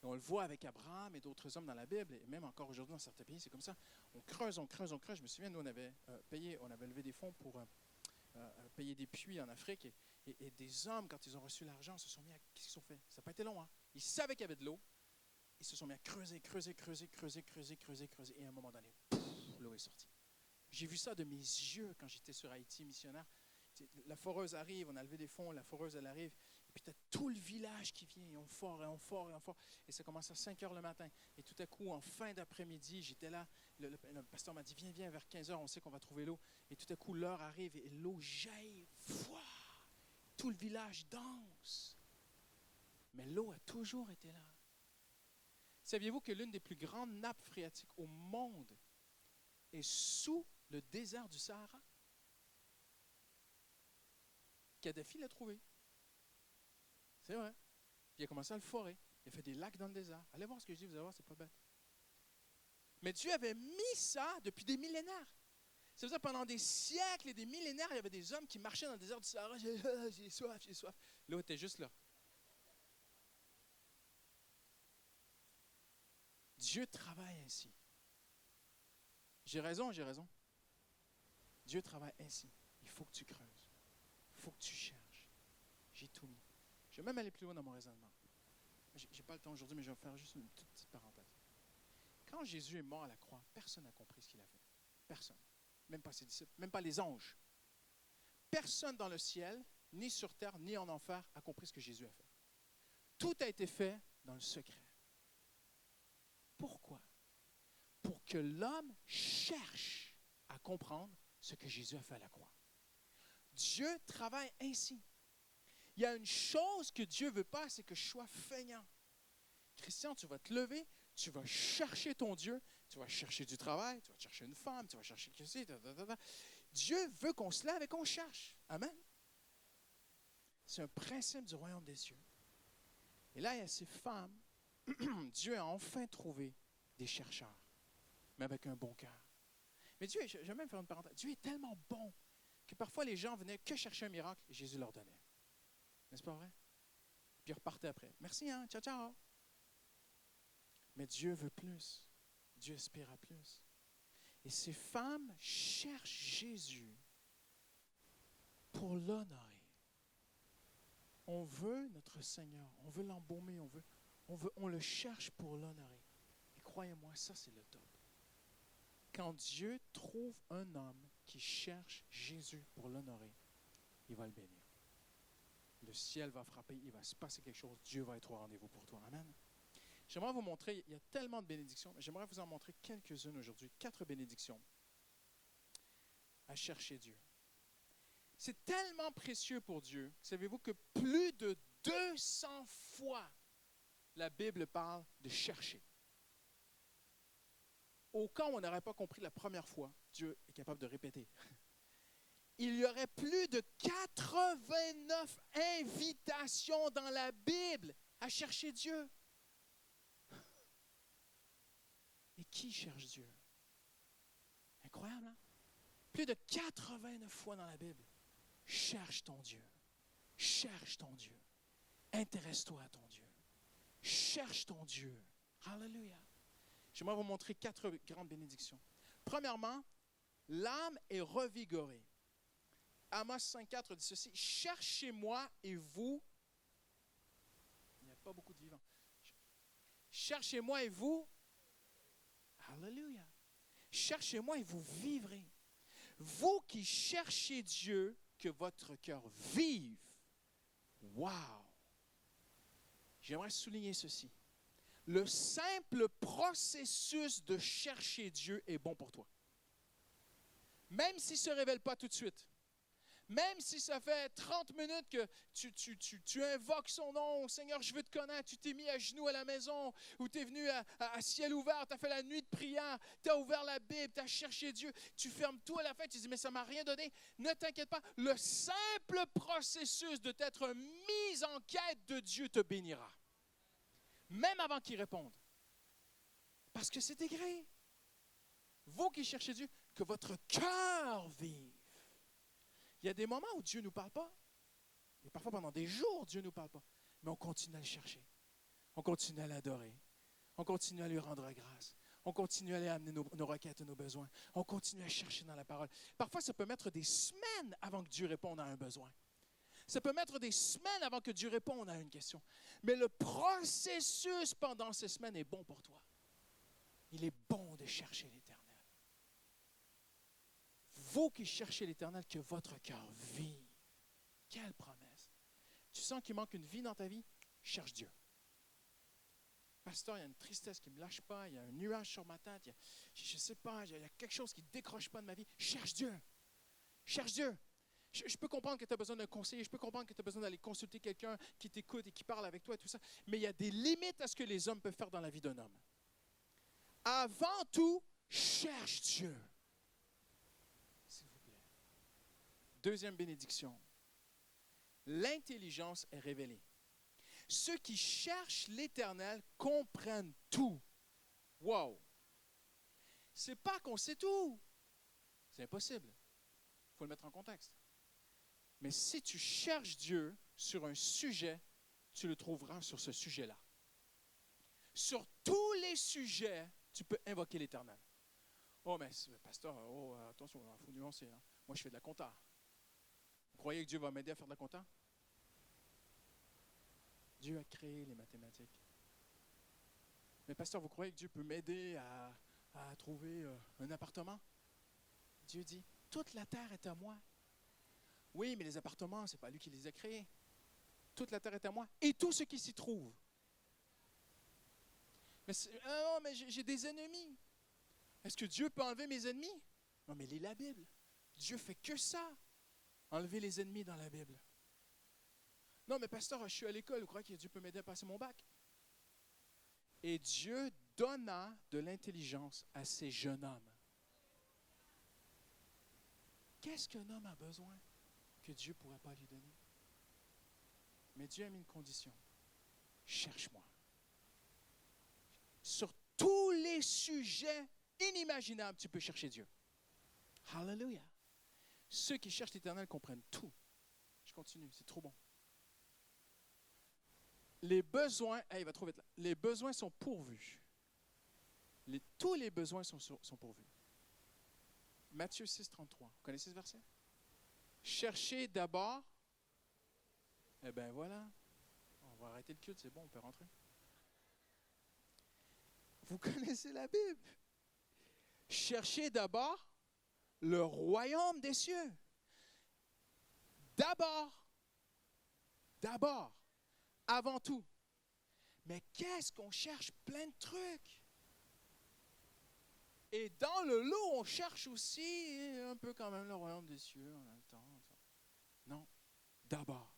Et on le voit avec Abraham et d'autres hommes dans la Bible, et même encore aujourd'hui dans certains pays, c'est comme ça. On creuse. Je me souviens, nous, on avait levé des fonds pour payer des puits en Afrique, et des hommes, quand ils ont reçu l'argent, se sont mis à... Qu'est-ce qu'ils ont fait? Ça n'a pas été long, hein? Ils savaient qu'il y avait de l'eau. Ils se sont mis à creuser. Et à un moment donné, l'eau est sortie. J'ai vu ça de mes yeux quand j'étais sur Haïti, missionnaire. La foreuse arrive, on a levé des fonds, la foreuse, elle arrive. Et puis, tu as tout le village qui vient, et on fort, et on fort, et on fort. Et ça commence à 5 heures le matin. Et tout à coup, en fin d'après-midi, j'étais là. Le pasteur m'a dit, viens, vers 15 heures, on sait qu'on va trouver l'eau. Et tout à coup, l'heure arrive, et l'eau jaillit. Tout le village danse. Mais l'eau a toujours été là. Saviez-vous que l'une des plus grandes nappes phréatiques au monde est sous le désert du Sahara? Kadhafi l'a trouvé. C'est vrai. Puis il a commencé à le forer. Il a fait des lacs dans le désert. Allez voir ce que je dis, vous allez voir, c'est pas bête. Mais Dieu avait mis ça depuis des millénaires. C'est pour ça que pendant des siècles et des millénaires, il y avait des hommes qui marchaient dans le désert du Sahara. J'ai soif, j'ai soif. L'eau était juste là. Dieu travaille ainsi. J'ai raison. Dieu travaille ainsi. Il faut que tu creuses. Il faut que tu cherches. J'ai tout mis. Je vais même aller plus loin dans mon raisonnement. Je n'ai pas le temps aujourd'hui, mais je vais faire juste une toute petite parenthèse. Quand Jésus est mort à la croix, personne n'a compris ce qu'il a fait. Personne. Même pas ses disciples, même pas les anges. Personne dans le ciel, ni sur terre, ni en enfer, a compris ce que Jésus a fait. Tout a été fait dans le secret. Pourquoi? Pour que l'homme cherche à comprendre ce que Jésus a fait à la croix. Dieu travaille ainsi. Il y a une chose que Dieu ne veut pas, c'est que je sois feignant. Christian, tu vas te lever, tu vas chercher ton Dieu, tu vas chercher du travail, tu vas chercher une femme, tu vas chercher quelque chose. Dieu veut qu'on se lève et qu'on cherche. Amen. C'est un principe du royaume des cieux. Et là, il y a ces femmes. Dieu a enfin trouvé des chercheurs, mais avec un bon cœur. Mais Dieu, je vais même faire une parenthèse, Dieu est tellement bon que parfois les gens venaient que chercher un miracle et Jésus leur donnait. N'est-ce pas vrai? Puis ils repartaient après. Merci, hein? Ciao, ciao. Mais Dieu veut plus. Dieu aspire à plus. Et ces femmes cherchent Jésus pour l'honorer. On veut notre Seigneur, on veut l'embaumer, on le cherche pour l'honorer. Et croyez-moi, ça c'est le top. Quand Dieu trouve un homme qui cherche Jésus pour l'honorer, il va le bénir. Le ciel va frapper, il va se passer quelque chose, Dieu va être au rendez-vous pour toi. Amen. J'aimerais vous montrer, il y a tellement de bénédictions, mais j'aimerais vous en montrer quelques-unes aujourd'hui. 4 bénédictions à chercher Dieu. C'est tellement précieux pour Dieu. Savez-vous que plus de 200 fois, la Bible parle de chercher. Au cas où on n'aurait pas compris la première fois, Dieu est capable de répéter. Il y aurait plus de 89 invitations dans la Bible à chercher Dieu. Et qui cherche Dieu? Incroyable, hein? Plus de 89 fois dans la Bible. Cherche ton Dieu. Cherche ton Dieu. Intéresse-toi à ton Dieu. Cherche ton Dieu. Alléluia. J'aimerais vous montrer 4 grandes bénédictions. Premièrement, l'âme est revigorée. Amos 5,4 dit ceci. Cherchez-moi et vous. Il n'y a pas beaucoup de vivants. Cherchez-moi et vous. Alléluia. Cherchez-moi et vous vivrez. Vous qui cherchez Dieu, que votre cœur vive. Wow! J'aimerais souligner ceci. Le simple processus de chercher Dieu est bon pour toi. Même s'il ne se révèle pas tout de suite. Même si ça fait 30 minutes que tu invoques son nom, Seigneur, je veux te connaître, tu t'es mis à genoux à la maison, ou tu es venu à ciel ouvert, tu as fait la nuit de prière, tu as ouvert la Bible, tu as cherché Dieu, tu fermes tout à la fin, tu dis, mais ça ne m'a rien donné. Ne t'inquiète pas, le simple processus de t'être mis en quête de Dieu te bénira. Même avant qu'il réponde. Parce que c'est écrit. Vous qui cherchez Dieu, que votre cœur vive. Il y a des moments où Dieu ne nous parle pas. Et parfois, pendant des jours, Dieu ne nous parle pas. Mais on continue à le chercher. On continue à l'adorer. On continue à lui rendre grâce. On continue à lui amener nos requêtes et nos besoins. On continue à chercher dans la parole. Parfois, ça peut mettre des semaines avant que Dieu réponde à un besoin. Ça peut mettre des semaines avant que Dieu réponde à une question. Mais le processus pendant ces semaines est bon pour toi. Il est bon de chercher l'Éternel. vous qui cherchez l'Éternel, que votre cœur vive. Quelle promesse! Tu sens qu'il manque une vie dans ta vie? Cherche Dieu. Pasteur, il y a une tristesse qui ne me lâche pas, il y a un nuage sur ma tête, je ne sais pas, il y a quelque chose qui ne décroche pas de ma vie. Cherche Dieu. Cherche Dieu. Je peux comprendre que tu as besoin d'un conseiller, je peux comprendre que tu as besoin d'aller consulter quelqu'un qui t'écoute et qui parle avec toi et tout ça, mais il y a des limites à ce que les hommes peuvent faire dans la vie d'un homme. Avant tout, cherche Dieu. S'il vous plaît. Deuxième bénédiction. L'intelligence est révélée. Ceux qui cherchent l'Éternel comprennent tout. Wow! C'est pas qu'on sait tout. C'est impossible. Il faut le mettre en contexte. Mais si tu cherches Dieu sur un sujet, tu le trouveras sur ce sujet-là. Sur tous les sujets, tu peux invoquer l'Éternel. Oh, mais pasteur, attention, il faut nuancer. Hein. Moi, je fais de la compta. Vous croyez que Dieu va m'aider à faire de la compta? Dieu a créé les mathématiques. Mais pasteur, vous croyez que Dieu peut m'aider à trouver un appartement? Dieu dit, toute la terre est à moi. Oui, mais les appartements, ce n'est pas lui qui les a créés. Toute la terre est à moi et tout ce qui s'y trouve. Mais j'ai des ennemis. Est-ce que Dieu peut enlever mes ennemis? Non, mais lis la Bible. Dieu fait que ça. Enlever les ennemis dans la Bible. Non, mais pasteur, je suis à l'école. Vous croyez que Dieu peut m'aider à passer mon bac? Et Dieu donna de l'intelligence à ces jeunes hommes. Qu'est-ce qu'un homme a besoin que Dieu ne pourrait pas lui donner? Mais Dieu a mis une condition. Cherche-moi. Sur tous les sujets inimaginables, tu peux chercher Dieu. Hallelujah. Ceux qui cherchent l'Éternel comprennent tout. Je continue, c'est trop bon. Les besoins, il va trop vite là. Les besoins sont pourvus. Tous les besoins sont pourvus. Matthieu 6, 33. Vous connaissez ce verset? Cherchez d'abord. Eh bien voilà. On va arrêter le culte, c'est bon, on peut rentrer. Vous connaissez la Bible. Cherchez d'abord le royaume des cieux. D'abord. D'abord. Avant tout. Mais qu'est-ce qu'on cherche? Plein de trucs. Et dans le lot, on cherche aussi un peu quand même le royaume des cieux en même temps. Non, d'abord.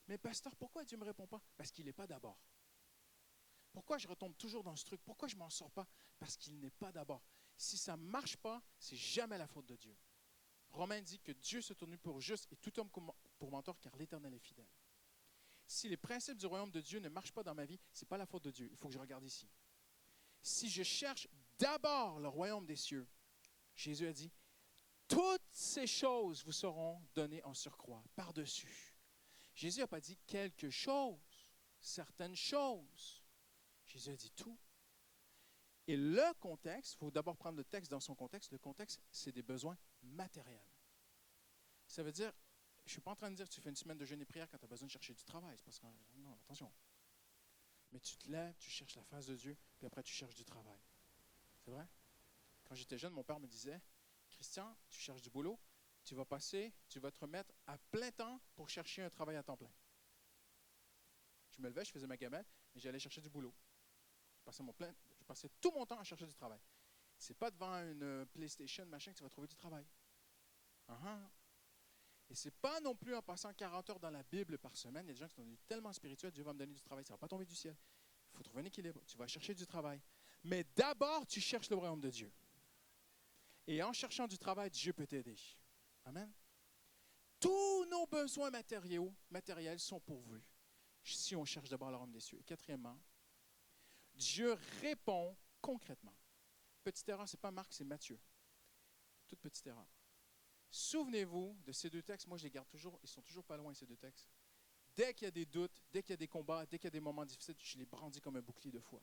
Mais pasteur, pourquoi Dieu ne me répond pas? Parce qu'il n'est pas d'abord. Pourquoi je retombe toujours dans ce truc? Pourquoi je ne m'en sors pas? Parce qu'il n'est pas d'abord. Si ça ne marche pas, c'est jamais la faute de Dieu. Romain dit que Dieu se tourne pour juste et tout homme pour menteur, car l'Éternel est fidèle. Si les principes du royaume de Dieu ne marchent pas dans ma vie, ce n'est pas la faute de Dieu. Il faut que je regarde ici. Si je cherche d'abord le royaume des cieux, Jésus a dit, toutes ces choses vous seront données en surcroît, par-dessus. Jésus n'a pas dit quelque chose, certaines choses. Jésus a dit tout. Et le contexte, il faut d'abord prendre le texte dans son contexte. Le contexte, c'est des besoins matériels. Ça veut dire, je ne suis pas en train de dire que tu fais une semaine de jeûne et prière quand tu as besoin de chercher du travail. C'est parce que, non, attention. Mais tu te lèves, tu cherches la face de Dieu, puis après tu cherches du travail. C'est vrai? Quand j'étais jeune, mon père me disait, Christian, tu cherches du boulot, tu vas te remettre à plein temps pour chercher un travail à temps plein. Je me levais, je faisais ma gamelle, et j'allais chercher du boulot. Je passais tout mon temps à chercher du travail. C'est pas devant une PlayStation, machin, que tu vas trouver du travail. Et c'est pas non plus en passant 40 heures dans la Bible par semaine. Il y a des gens qui sont devenus tellement spirituels, Dieu va me donner du travail, ça ne va pas tomber du ciel. Il faut trouver un équilibre. Tu vas chercher du travail. Mais d'abord, tu cherches le royaume de Dieu. Et en cherchant du travail, Dieu peut t'aider. Amen. Tous nos besoins matériels sont pourvus si on cherche d'abord le royaume des cieux. Et quatrièmement, Dieu répond concrètement. Petite erreur, ce n'est pas Marc, c'est Matthieu. Toute petite erreur. Souvenez-vous de ces deux textes. Moi, je les garde toujours. Ils sont toujours pas loin, ces deux textes. Dès qu'il y a des doutes, dès qu'il y a des combats, dès qu'il y a des moments difficiles, je les brandis comme un bouclier de foi.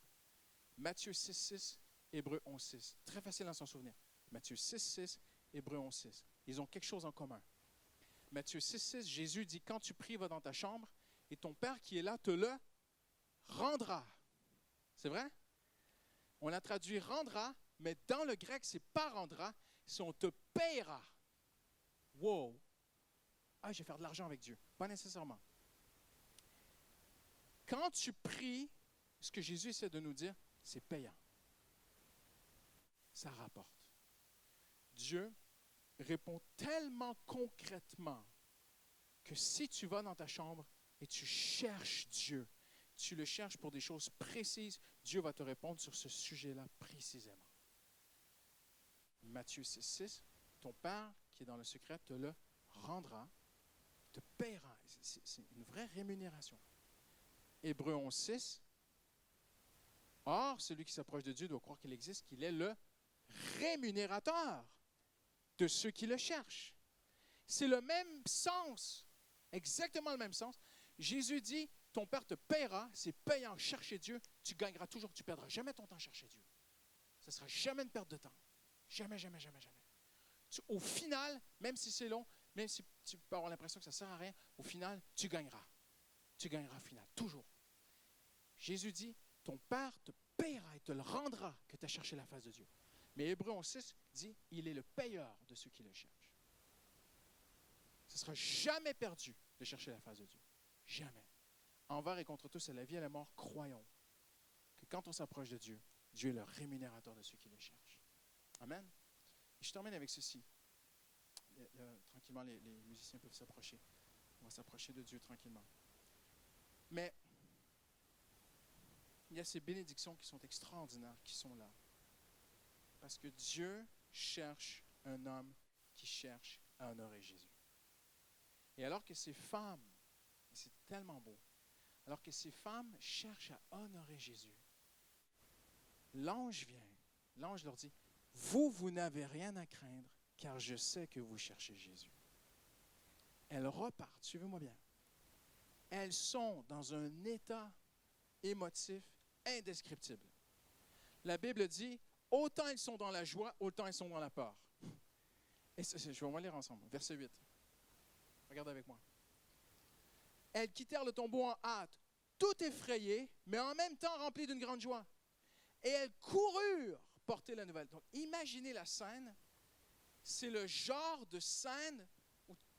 Matthieu 6, 6, Hébreux 11, 6. Très facile à s'en souvenir. Matthieu 6, 6, Hébreux 11, 6. Ils ont quelque chose en commun. Matthieu 6, 6, Jésus dit, quand tu pries, va dans ta chambre, et ton Père qui est là te le rendra. C'est vrai? On a traduit rendra, mais dans le grec, c'est pas rendra, si on te paiera. Wow! Ah, je vais faire de l'argent avec Dieu. Pas nécessairement. Quand tu pries, ce que Jésus essaie de nous dire, c'est payant. Ça rapporte. Dieu répond tellement concrètement que si tu vas dans ta chambre et tu cherches Dieu, tu le cherches pour des choses précises, Dieu va te répondre sur ce sujet-là précisément. Matthieu 6, ton Père qui est dans le secret te le rendra, te paiera. C'est une vraie rémunération. Hébreux 11:6, or, celui qui s'approche de Dieu doit croire qu'il existe, qu'il est le rémunérateur de ceux qui le cherchent. C'est le même sens, exactement le même sens. Jésus dit, ton Père te paiera, c'est payant, chercher Dieu, tu gagneras toujours, tu ne perdras jamais ton temps à chercher Dieu. Ce ne sera jamais une perte de temps. Jamais, jamais, jamais, jamais. Au final, même si c'est long, même si tu peux avoir l'impression que ça ne sert à rien, au final, tu gagneras. Tu gagneras au final, toujours. Jésus dit, ton Père te paiera et te le rendra que tu as cherché la face de Dieu. Mais Hébreux 11:6 dit, il est le payeur de ceux qui le cherchent. Ce ne sera jamais perdu de chercher la face de Dieu. Jamais. Envers et contre tous, c'est la vie et la mort, croyons que quand on s'approche de Dieu, Dieu est le rémunérateur de ceux qui le cherchent. Amen. Et je termine avec ceci. Tranquillement, les musiciens peuvent s'approcher. On va s'approcher de Dieu tranquillement. Mais il y a ces bénédictions qui sont extraordinaires, qui sont là. Parce que Dieu cherche un homme qui cherche à honorer Jésus. Et alors que ces femmes, et c'est tellement beau, alors que ces femmes cherchent à honorer Jésus, l'ange vient, l'ange leur dit, vous n'avez rien à craindre, car je sais que vous cherchez Jésus. Elles repartent, suivez-moi bien. Elles sont dans un état émotif indescriptible. La Bible dit, autant elles sont dans la joie, autant elles sont dans la peur. Et je vais lire ensemble. Verset 8. Regardez avec moi. Elles quittèrent le tombeau en hâte, tout effrayées, mais en même temps remplies d'une grande joie. Et elles coururent porter la nouvelle. Donc, imaginez la scène. C'est le genre de scène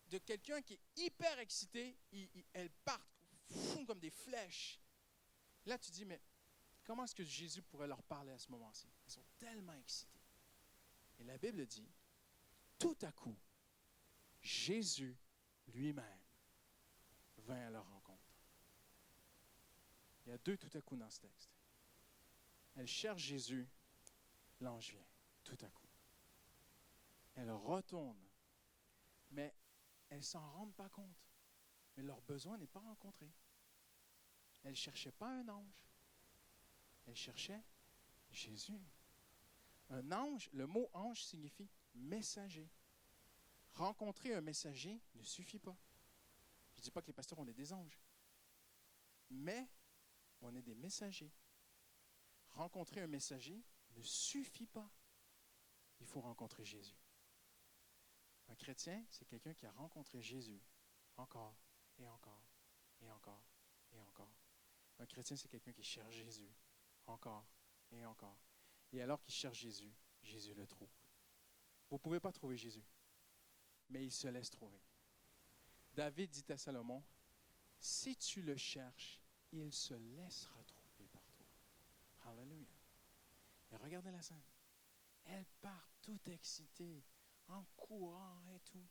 de quelqu'un qui est hyper excité. Elles partent comme des flèches. Là, tu dis, mais comment est-ce que Jésus pourrait leur parler à ce moment-ci? Elles sont tellement excitées. Et la Bible dit, tout à coup, Jésus lui-même vint à leur rencontre. Il y a deux tout à coup dans ce texte. Elles cherchent Jésus, l'ange vient, tout à coup. Elles retournent, mais elles ne s'en rendent pas compte. Mais leur besoin n'est pas rencontré. Elles ne cherchaient pas un ange. Elles cherchaient Jésus. Un ange, le mot ange signifie messager. Rencontrer un messager ne suffit pas. Je ne dis pas que les pasteurs, on est des anges. Mais on est des messagers. Rencontrer un messager ne suffit pas. Il faut rencontrer Jésus. Un chrétien, c'est quelqu'un qui a rencontré Jésus encore et encore et encore et encore. Un chrétien, c'est quelqu'un qui cherche Jésus encore et encore. Et alors qu'il cherche Jésus, Jésus le trouve. Vous ne pouvez pas trouver Jésus, mais il se laisse trouver. David dit à Salomon, « Si tu le cherches, il se laissera trouver par toi. » Alléluia. Et regardez la scène. Elle part toute excitée, en courant et tout.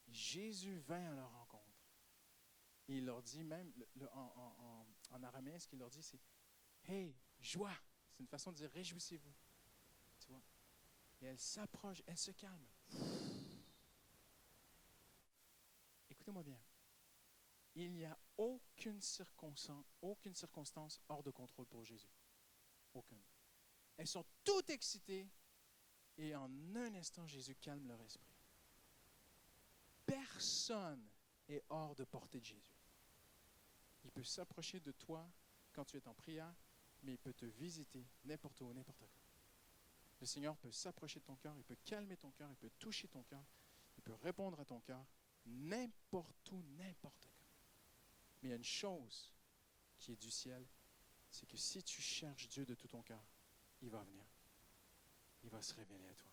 Jésus vint à leur rencontre. Et il leur dit même, en araméen, ce qu'il leur dit, c'est « Hey, joie !» C'est une façon de dire « Réjouissez-vous ». Tu vois? Et elle s'approche, elle se calme. Écoutez-moi bien. Il n'y a aucune circonstance hors de contrôle pour Jésus. Aucune. Elles sont toutes excitées et en un instant, Jésus calme leur esprit. Personne n'est hors de portée de Jésus. Il peut s'approcher de toi quand tu es en prière, mais il peut te visiter n'importe où, n'importe quand. Le Seigneur peut s'approcher de ton cœur, il peut calmer ton cœur, il peut toucher ton cœur, il peut répondre à ton cœur, n'importe où, n'importe quand. Mais il y a une chose qui est du ciel, c'est que si tu cherches Dieu de tout ton cœur, il va venir. Il va se révéler à toi.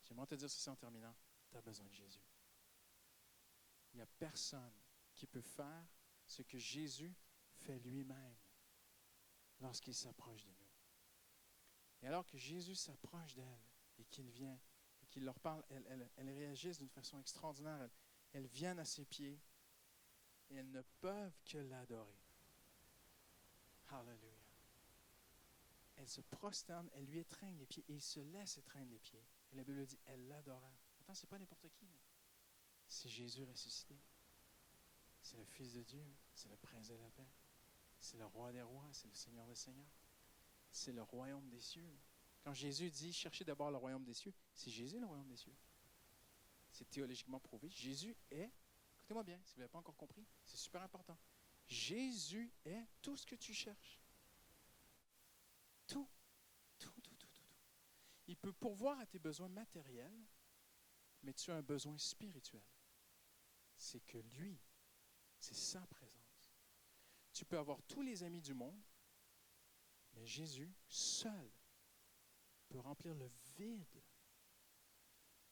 J'aimerais te dire ceci en terminant. Tu as besoin de Jésus. Il n'y a personne qui peut faire ce que Jésus fait lui-même lorsqu'il s'approche de nous. Et alors que Jésus s'approche d'elle et qu'il vient et qu'il leur parle, elles réagissent d'une façon extraordinaire. Elles viennent à ses pieds et elles ne peuvent que l'adorer. Hallelujah. Elle se prosterne, elle lui étreigne les pieds et il se laisse étreindre les pieds. Et la Bible dit, elle l'adora. Attends, ce n'est pas n'importe qui. C'est Jésus ressuscité. C'est le Fils de Dieu. C'est le Prince de la paix. C'est le Roi des rois. C'est le Seigneur des seigneurs. C'est le royaume des cieux. Quand Jésus dit, cherchez d'abord le royaume des cieux, c'est Jésus le royaume des cieux. C'est théologiquement prouvé. Jésus est, écoutez-moi bien, si vous n'avez pas encore compris, c'est super important. Jésus est tout ce que tu cherches. Tout. Il peut pourvoir à tes besoins matériels, mais tu as un besoin spirituel. C'est que lui, c'est sa présence. Tu peux avoir tous les amis du monde, mais Jésus, seul, peut remplir le vide.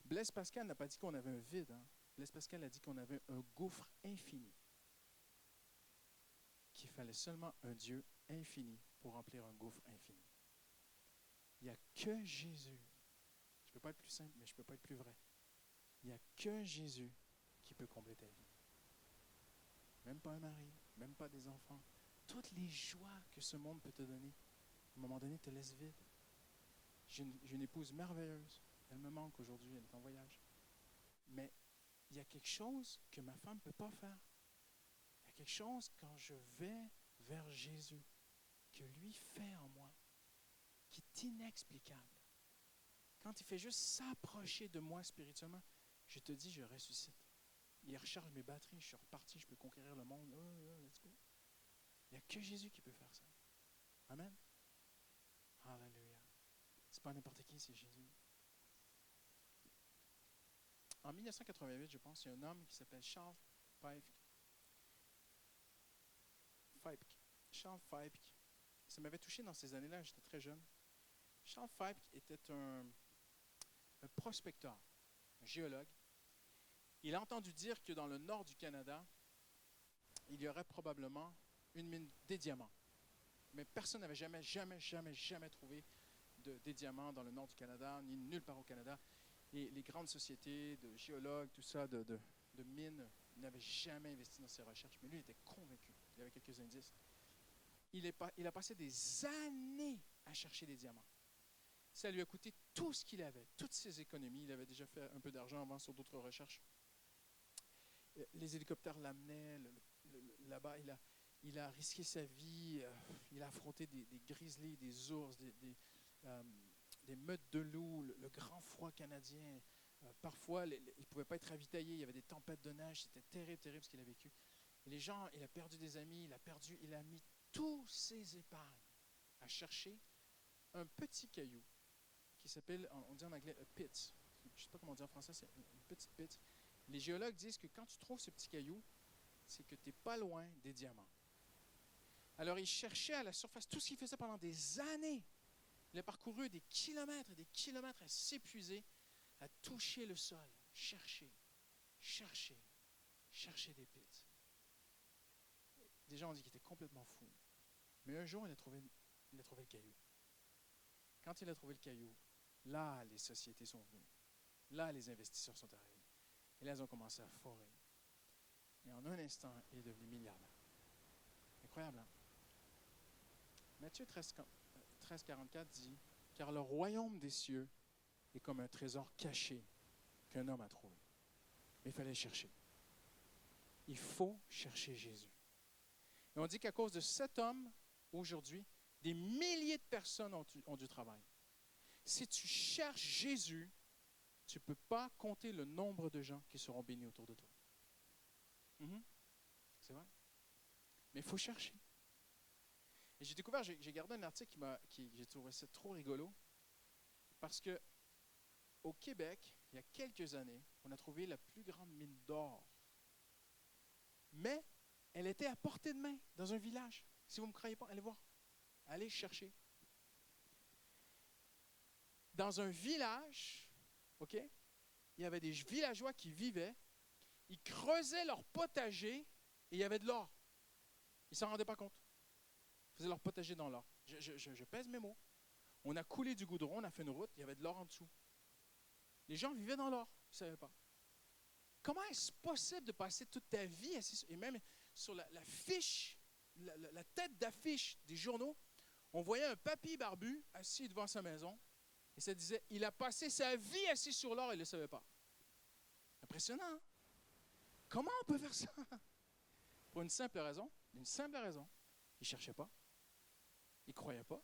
Blaise Pascal n'a pas dit qu'on avait un vide. Hein? Blaise Pascal a dit qu'on avait un gouffre infini. Qu'il fallait seulement un Dieu infini pour remplir un gouffre infini. Il n'y a que Jésus. Je ne peux pas être plus simple, mais je ne peux pas être plus vrai. Il n'y a que Jésus qui peut combler ta vie. Même pas un mari, même pas des enfants. Toutes les joies que ce monde peut te donner, à un moment donné, te laissent vide. J'ai une épouse merveilleuse. Elle me manque aujourd'hui, elle est en voyage. Mais il y a quelque chose que ma femme ne peut pas faire. Il y a quelque chose quand je vais vers Jésus, que lui fait en moi, qui est inexplicable. Quand il fait juste s'approcher de moi spirituellement, je te dis, je ressuscite. Il recharge mes batteries, je suis reparti, je peux conquérir le monde. Let's go. Il n'y a que Jésus qui peut faire ça. Amen. Alléluia. C'est pas n'importe qui, c'est Jésus. En 1988, je pense, il y a un homme qui s'appelle Charles Feipke. Charles Feipke. Ça m'avait touché dans ces années-là, j'étais très jeune. Charles Feipke était un prospecteur, un géologue. Il a entendu dire que dans le nord du Canada, il y aurait probablement une mine des diamants. Mais personne n'avait jamais trouvé des diamants dans le nord du Canada, ni nulle part au Canada. Et les grandes sociétés de géologues, tout ça, de mines, n'avaient jamais investi dans ces recherches. Mais lui, il était convaincu. Il avait quelques indices. Il a passé des années à chercher des diamants. Ça lui a coûté tout ce qu'il avait, toutes ses économies. Il avait déjà fait un peu d'argent avant sur d'autres recherches. Les hélicoptères l'amenaient là-bas. Il a risqué sa vie. Il a affronté des grizzlies, des ours, des meutes de loups, le grand froid canadien. Parfois, il ne pouvait pas être ravitaillé. Il y avait des tempêtes de neige. C'était terrible ce qu'il a vécu. Et il a perdu des amis. Il a mis tous ses épargnes à chercher un petit caillou qui s'appelle, on dit en anglais, a pit. Je ne sais pas comment on dit en français, c'est une petite pit. Les géologues disent que quand tu trouves ce petit caillou, c'est que tu n'es pas loin des diamants. Alors, il cherchait à la surface tout ce qu'il faisait pendant des années. Il a parcouru des kilomètres et des kilomètres à s'épuiser, à toucher le sol, chercher des pits. Des gens ont dit qu'il était complètement fou. Mais un jour, il a trouvé le caillou. Quand il a trouvé le caillou, là, les sociétés sont venues. Là, les investisseurs sont arrivés. Et là, ils ont commencé à forer. Et en un instant, il est devenu milliardaire. Incroyable, hein? Matthieu 13,44 dit « Car le royaume des cieux est comme un trésor caché qu'un homme a trouvé. » Mais il fallait le chercher. Il faut chercher Jésus. Et on dit qu'à cause de cet homme, aujourd'hui, des milliers de personnes ont du travail. Si tu cherches Jésus, tu ne peux pas compter le nombre de gens qui seront bénis autour de toi. C'est vrai. Mais il faut chercher. Et j'ai découvert, j'ai gardé un article j'ai trouvé ça trop rigolo, parce que au Québec, il y a quelques années, on a trouvé la plus grande mine d'or. Mais elle était à portée de main, dans un village. Si vous ne me croyez pas, allez voir. Allez chercher. Dans un village OK? Il y avait des villageois qui vivaient, ils creusaient leur potager et il y avait de l'or. Ils ne s'en rendaient pas compte. Ils faisaient leur potager dans l'or. Je pèse mes mots. On a coulé du goudron, on a fait une route, il y avait de l'or en dessous. Les gens vivaient dans l'or, ils ne savaient pas. Comment est-ce possible de passer toute ta vie assis, et même sur la fiche, la tête d'affiche des journaux, on voyait un papy barbu assis devant sa maison et ça disait, il a passé sa vie assis sur l'or et il ne le savait pas. Impressionnant, hein? Comment on peut faire ça? Pour une simple raison, il ne cherchait pas, il ne croyait pas.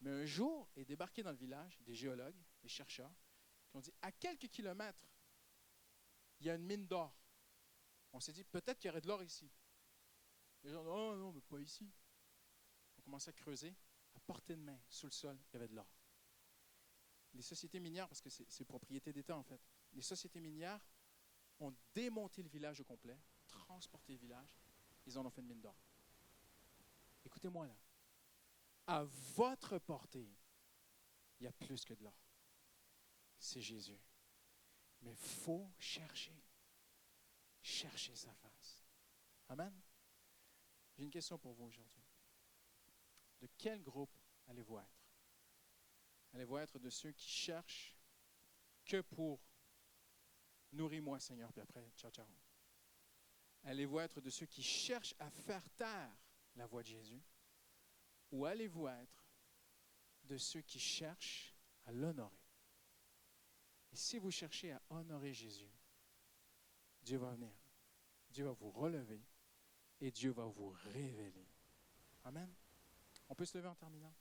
Mais un jour est débarqué dans le village des géologues, des chercheurs, qui ont dit, à quelques kilomètres, il y a une mine d'or. On s'est dit, peut-être qu'il y aurait de l'or ici. Les gens disent, oh non, mais pas ici. On commençait à creuser, à portée de main, sous le sol, il y avait de l'or. Les sociétés minières, parce que c'est propriété d'État en fait, les sociétés minières ont démonté le village au complet, transporté le village, ils en ont fait une mine d'or. Écoutez-moi là, à votre portée, il y a plus que de l'or. C'est Jésus. Mais il faut chercher sa face. Amen. J'ai une question pour vous aujourd'hui. De quel groupe allez-vous être? Allez-vous être de ceux qui cherchent que pour nourris-moi, Seigneur, puis après, ciao, ciao. Allez-vous être de ceux qui cherchent à faire taire la voix de Jésus? Ou allez-vous être de ceux qui cherchent à l'honorer? Et si vous cherchez à honorer Jésus, Dieu va venir. Dieu va vous relever et Dieu va vous révéler. Amen. On peut se lever en terminant.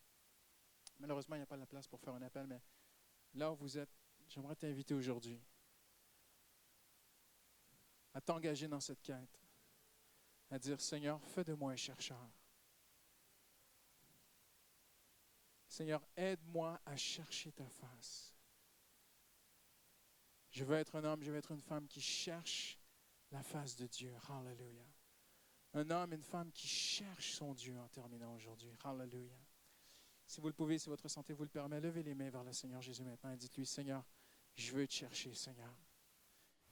Malheureusement, il n'y a pas la place pour faire un appel, mais là où vous êtes, j'aimerais t'inviter aujourd'hui à t'engager dans cette quête, à dire, Seigneur, fais de moi un chercheur. Seigneur, aide-moi à chercher ta face. Je veux être un homme, je veux être une femme qui cherche la face de Dieu. Hallelujah. Un homme et une femme qui cherchent son Dieu en terminant aujourd'hui. Hallelujah. Si vous le pouvez, si votre santé vous le permet, levez les mains vers le Seigneur Jésus maintenant et dites-lui, Seigneur, je veux te chercher, Seigneur.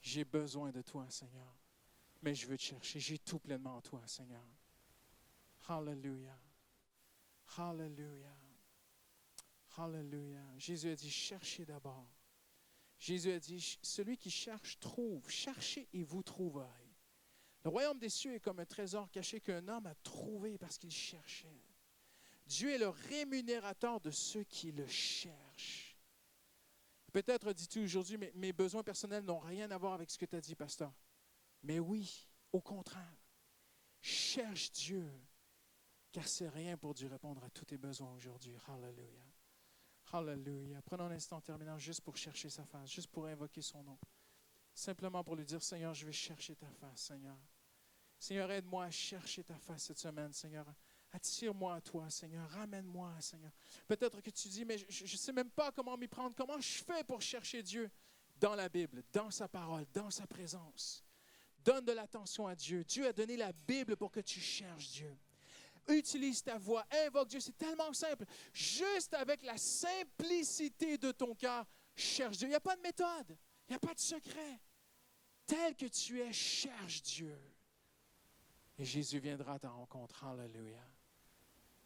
J'ai besoin de toi, Seigneur. Mais je veux te chercher. J'ai tout pleinement en toi, Seigneur. Hallelujah. Hallelujah. Hallelujah. Jésus a dit, cherchez d'abord. Jésus a dit, celui qui cherche, trouve. Cherchez et vous trouverez. Le royaume des cieux est comme un trésor caché qu'un homme a trouvé parce qu'il cherchait. Dieu est le rémunérateur de ceux qui le cherchent. Peut-être dis-tu aujourd'hui, mais mes besoins personnels n'ont rien à voir avec ce que tu as dit, pasteur. Mais oui, au contraire. Cherche Dieu, car c'est rien pour Dieu répondre à tous tes besoins aujourd'hui. Hallelujah. Hallelujah. Prenons un instant en terminant juste pour chercher sa face, juste pour invoquer son nom. Simplement pour lui dire, Seigneur, je vais chercher ta face, Seigneur. Seigneur, aide-moi à chercher ta face cette semaine, Seigneur. Attire-moi à toi, Seigneur. Ramène-moi, Seigneur. Peut-être que tu dis, mais je ne sais même pas comment m'y prendre. Comment je fais pour chercher Dieu? Dans la Bible, dans sa parole, dans sa présence. Donne de l'attention à Dieu. Dieu a donné la Bible pour que tu cherches Dieu. Utilise ta voix, invoque Dieu. C'est tellement simple. Juste avec la simplicité de ton cœur, cherche Dieu. Il n'y a pas de méthode. Il n'y a pas de secret. Tel que tu es, cherche Dieu. Et Jésus viendra à ta rencontre. Alléluia.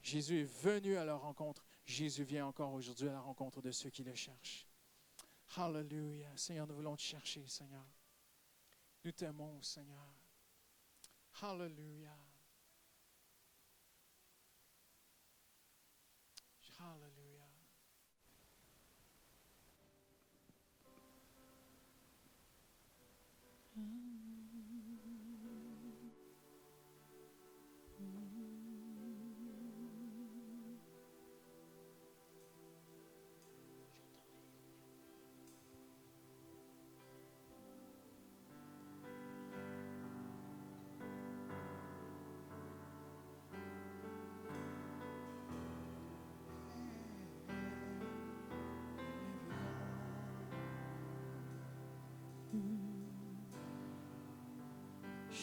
Jésus est venu à leur rencontre. Jésus vient encore aujourd'hui à la rencontre de ceux qui le cherchent. Alléluia. Seigneur, nous voulons te chercher, Seigneur. Nous t'aimons, Seigneur. Alléluia. Alléluia.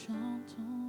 Chantons